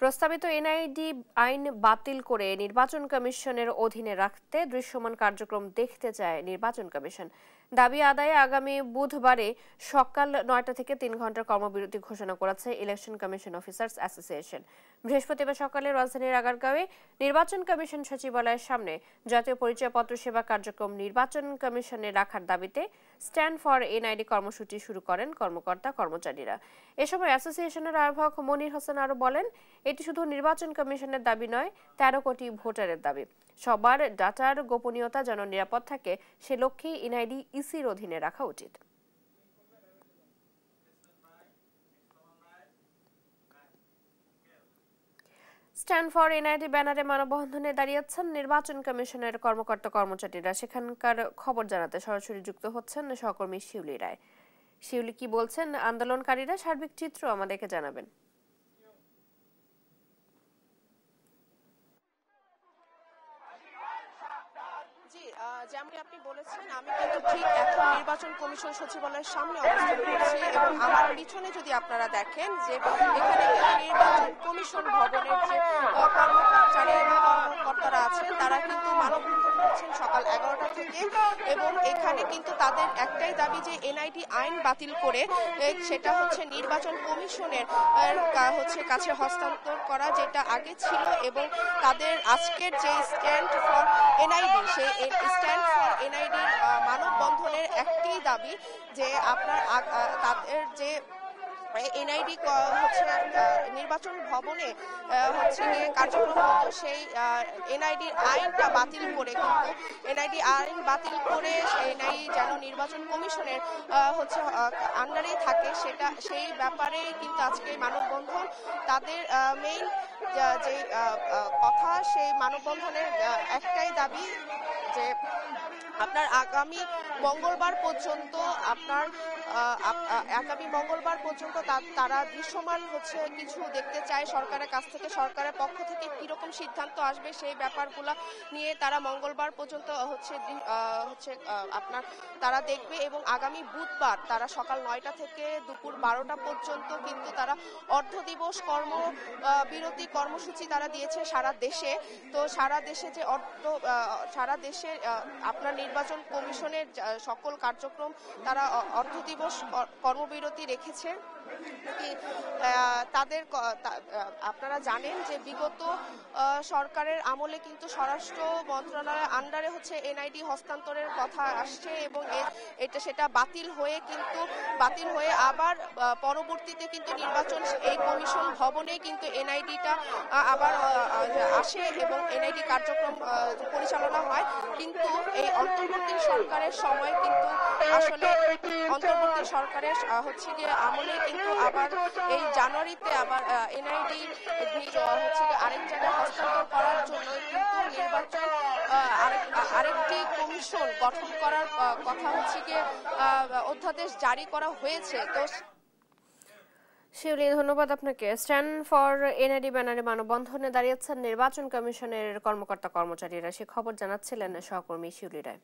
প্রস্তাবিত এনআইডি আইন বাতিল করে নির্বাচন কমিশনের অধীনে রাখতে দৃশ্যমান কার্যক্রম দেখতে চায় নির্বাচন কমিশন। দাবি আদায়ে আগামী বুধবারে সকাল ৯টা থেকে ৩ ঘন্টার কর্মবিরতি ঘোষণা করেছে ইলেকশন কমিশন অফিসার্স অ্যাসোসিয়েশন। বৃহস্পতিবার সকালে রাজধানীর আগারগাঁওয়ে নির্বাচন কমিশন সচিবালয়ের সামনে জাতীয় পরিচয়পত্র সেবা কার্যক্রম নির্বাচন কমিশনে রাখার দাবিতে স্ট্যান্ড ফর এনআইডি কর্মসূচি শুরু করেন কর্মকর্তা কর্মচারীরা। এ সময় অ্যাসোসিয়েশনের আহ্বায়ক মনির হোসেন আরো বলেন, এটি শুধু নির্বাচন কমিশনের দাবি নয়, ১৩ কোটি ভোটারের দাবি। সবার ডাটার গোপনীয়তা যেন নিরাপদ থাকে, সে লক্ষ্যে এনআইডি ইসির অধীনে রাখা উচিত। স্ট্যান্ড ফর এনআইডি ব্যানারে মানববন্ধনে দাঁড়িয়েছেন নির্বাচন কমিশনের কর্মকর্তা কর্মচারীরা। সেখানকার খবর জানাতে সরাসরি যুক্ত হচ্ছেন সহকর্মী শিউলি রায়। শিউলি, কি বলছেন আন্দোলনকারীরা? সার্বিক চিত্র আমাদেরকে জানাবেন। যেমন আপনি বলেছেন, আমি কিন্তু ঠিক এখন নির্বাচন কমিশন সচিবালয়ের সামনে অবস্থান করছি এবং আমার পিছনে যদি আপনারা দেখেন যে এখানে নির্বাচন কমিশন ভবনের যে কর্মচারী এবং কর্মকর্তারা আছেন তারা কিন্তু মানববন্ধন করছেন সকাল 11টা থেকে এবং এখানে কিন্তু তাদের একটাই দাবি যে এনআইডি আইন বাতিল করে সেটা হচ্ছে নির্বাচন কমিশনের কাছে হস্তান্তর করা, যেটা আগে ছিল। এবং তাদের আজকের যে স্ট্যান্ড ফর এনআইডি, সেই স্ট্যান্ড ফর এনআইডির মানববন্ধনের একটি দাবি যে আপনার তাদের যে এনআইডি হচ্ছে নির্বাচন ভবনে হচ্ছে কার্যক্রম হতো, সেই এনআইডির আইনটা বাতিল করে, কিন্তু এনআইডি আইন বাতিল করে এনআইডি যেন নির্বাচন কমিশনের হচ্ছে আন্ডারেই থাকে, সেই ব্যাপারে কিন্তু আজকে মানববন্ধন। তাদের মেইন যে কথা, সেই মানববন্ধনের একটাই দাবি যে আপনার আগামী মঙ্গলবার পর্যন্ত তারা দৃশ্যমান হচ্ছে কিছু দেখতে চায় সরকারের কাছ থেকে। সরকারের পক্ষ থেকে কিরকম সিদ্ধান্ত আসবে সেই ব্যাপারগুলো নিয়ে তারা মঙ্গলবার পর্যন্ত তারা দেখবে এবং আগামী বুধবার তারা সকাল 9টা থেকে দুপুর 12টা পর্যন্ত কিন্তু তারা অর্ধদিবস বিরতি কর্মসূচি তারা দিয়েছে সারা দেশে। তো সারা দেশে যে সারা দেশে আপনার নির্বাচন কমিশনের সকল কার্যক্রম তারা অর্ধদিবস কর্মবিরতি রেখেছে। আপনারা জানেন যে বিগত সরকারের আমলে কিন্তু স্বরাষ্ট্র মন্ত্রণালয়ের আন্ডারে হচ্ছে এনআইডি হস্তান্তরের কথা আসছে এবং সেটা বাতিল হয়ে আবার পরবর্তীতে কিন্তু নির্বাচন এই কমিশন ভবনে কিন্তু এনআইডিটা আবার আসে এবং এনআইডি কার্যক্রম পরিচালনা হয়। কিন্তু এই অন্তর্বর্তী সরকারের সময় কিন্তু আসলে অন্তর্বর্তী সরকারের হচ্ছে যে আমলে কিন্তু আবার এই জানুয়ারিতে আবার এনআইডি হচ্ছে আরেক জায়গায় হস্তান্তর করার জন্য কিন্তু নির্বাচন আরেকটি কমিশন গঠন করার কথা হচ্ছে গিয়ে অধ্যাদেশ জারি করা হয়েছে। তো শিউলি, ধন্যবাদ আপনাকে। স্ট্যান্ড ফর এনআইডি ব্যানারে মানববন্ধনে দাঁড়িয়েছেন নির্বাচন কমিশনের কর্মকর্তা কর্মচারীরা। সে খবর জানাচ্ছিলেন সহকর্মী শিউলি রায়।